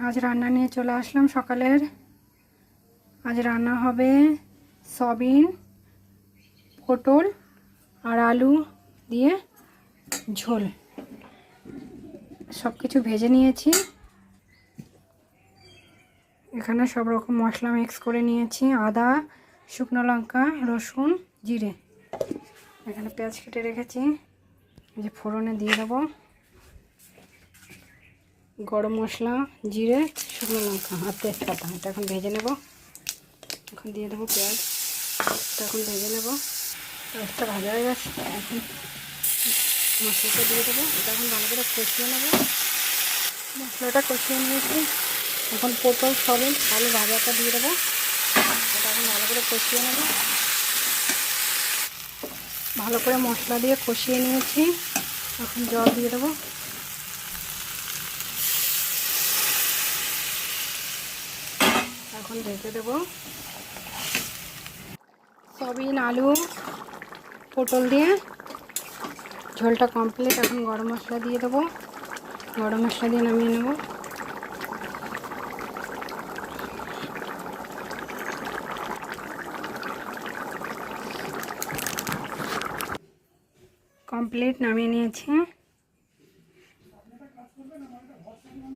আজ রান্না নিয়ে চলে আসলাম সকালের। আজ রান্না হবে সয়াবিন, পটল আর আলু দিয়ে ঝোল। সব কিছু ভেজে নিয়েছি। এখানে সব রকম মশলা মিক্স করে নিয়েছি, আদা, শুকনো লঙ্কা, রসুন, জিরে। এখানে পেঁয়াজ কেটে রেখেছি, এই যে ফোড়নে দিয়ে দেবো গরম মশলা, জিরে, শুকনো লঙ্কা আর তেজপাতা। এটা এখন ভেজে নেব। এখন দিয়ে দেবো পেঁয়াজ, এটা এখন ভেজে নেব। পেঁয়াজটা ভাজা হয়ে গেছে, এখন মশলাটা দিয়ে দেবো। এটা এখন ভালো করে কষিয়ে নেব। মশলাটা কষিয়ে নিয়েছি, এখন পটল, সয়াবিন, আলু ভাজাটা দিয়ে দেবো। এটা এখন ভালো করে কষিয়ে নেব। ভালো করে মশলা দিয়ে কষিয়ে নিয়েছি, এখন জল দিয়ে দেবো। এখন ঢেকে দেবো। সয়াবিন, আলু, পটল দিয়ে ঝোলটা কমপ্লিট। এখন গরম মশলা দিয়ে দেবো। গরম মশলা দিয়ে নামিয়ে নেব। কমপ্লিট নামিয়ে নিয়েছি।